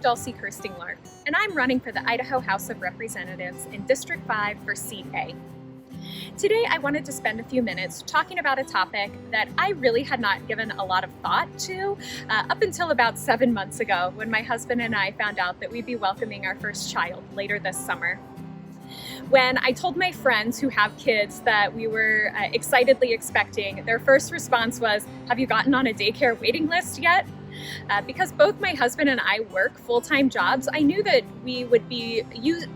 Dulcie Kirsting-Lark, and I'm running for the Idaho House of Representatives in District 5 for Seat A. Today I wanted to spend a few minutes talking about a topic that I really had not given a lot of thought to up until about 7 months ago, when my husband and I found out that we'd be welcoming our first child later this summer. When I told my friends who have kids that we were excitedly expecting, their first response was, "Have you gotten on a daycare waiting list yet?" Because both my husband and I work full-time jobs, I knew that we would be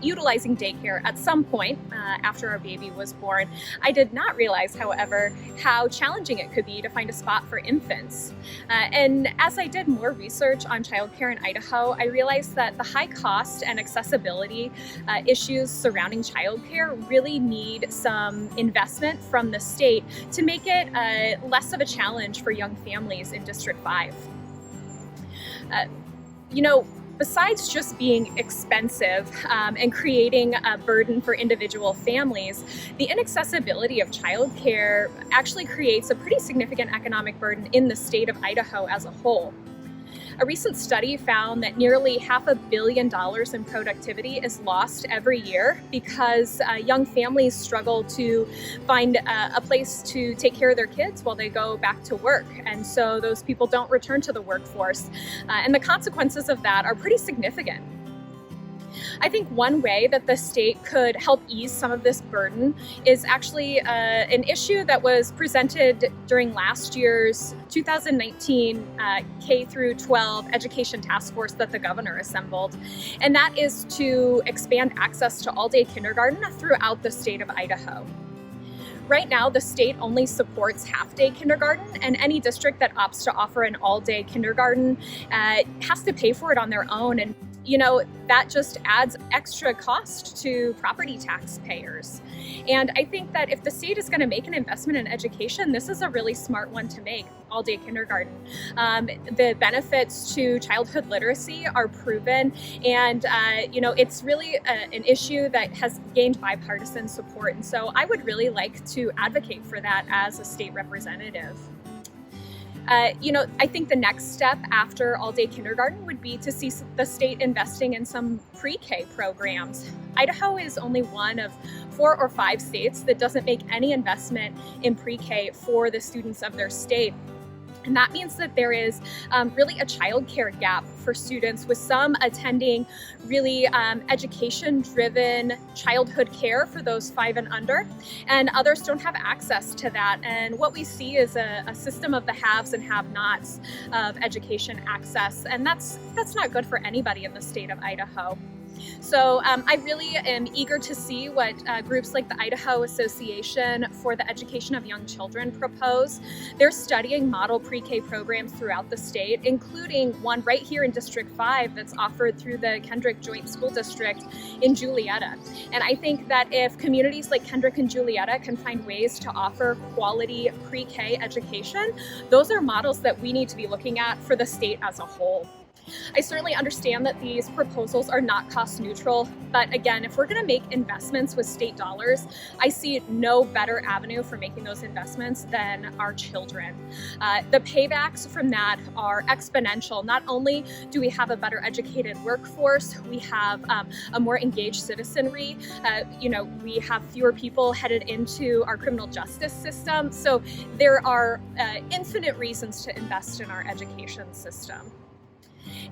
utilizing daycare at some point after our baby was born. I did not realize, however, how challenging it could be to find a spot for infants. And as I did more research on childcare in Idaho, I realized that the high cost and accessibility issues surrounding childcare really need some investment from the state to make it less of a challenge for young families in District 5. Besides just being expensive and creating a burden for individual families, the inaccessibility of childcare actually creates a pretty significant economic burden in the state of Idaho as a whole. A recent study found that nearly $500 million in productivity is lost every year because young families struggle to find a place to take care of their kids while they go back to work. And so those people don't return to the workforce. And the consequences of that are pretty significant. I think one way that the state could help ease some of this burden is actually an issue that was presented during last year's 2019 K through 12 education task force that the governor assembled. And that is to expand access to all-day kindergarten throughout the state of Idaho. Right now, the state only supports half-day kindergarten, and any district that opts to offer an all-day kindergarten has to pay for it on their own. And that just adds extra cost to property taxpayers. And I think that if the state is going to make an investment in education, this is a really smart one to make, all-day kindergarten. The benefits to childhood literacy are proven, and it's really an issue that has gained bipartisan support. And so I would really like to advocate for that as a state representative. I think the next step after all-day kindergarten would be to see the state investing in some pre-K programs. Idaho is only one of 4 or 5 states that doesn't make any investment in pre-K for the students of their state. And that means that there is really a childcare gap for students, with some attending really education-driven childhood care for those 5 and under, and others don't have access to that. And what we see is a system of the haves and have-nots of education access, and that's not good for anybody in the state of Idaho. So I really am eager to see what groups like the Idaho Association for the Education of Young Children propose. They're studying model pre-K programs throughout the state, including one right here in District 5 that's offered through the Kendrick Joint School District in Julietta. And I think that if communities like Kendrick and Julietta can find ways to offer quality pre-K education, those are models that we need to be looking at for the state as a whole. I certainly understand that these proposals are not cost neutral, but again, if we're going to make investments with state dollars, I see no better avenue for making those investments than our children. The paybacks from that are exponential. Not only do we have a better educated workforce, we have a more engaged citizenry, we have fewer people headed into our criminal justice system. So there are infinite reasons to invest in our education system.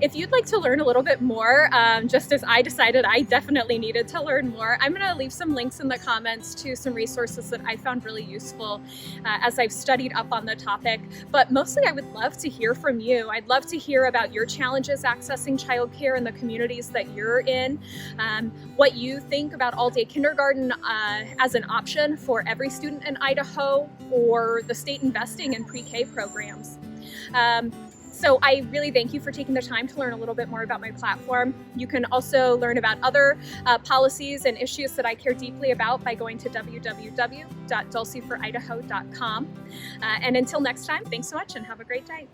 If you'd like to learn a little bit more, just as I decided I definitely needed to learn more, I'm going to leave some links in the comments to some resources that I found really useful as I've studied up on the topic. But mostly I would love to hear from you. I'd love to hear about your challenges accessing childcare in the communities that you're in, what you think about all-day kindergarten as an option for every student in Idaho, or the state investing in pre-K programs. So I really thank you for taking the time to learn a little bit more about my platform. You can also learn about other policies and issues that I care deeply about by going to www.dulcieforidaho.com. And until next time, thanks so much and have a great day.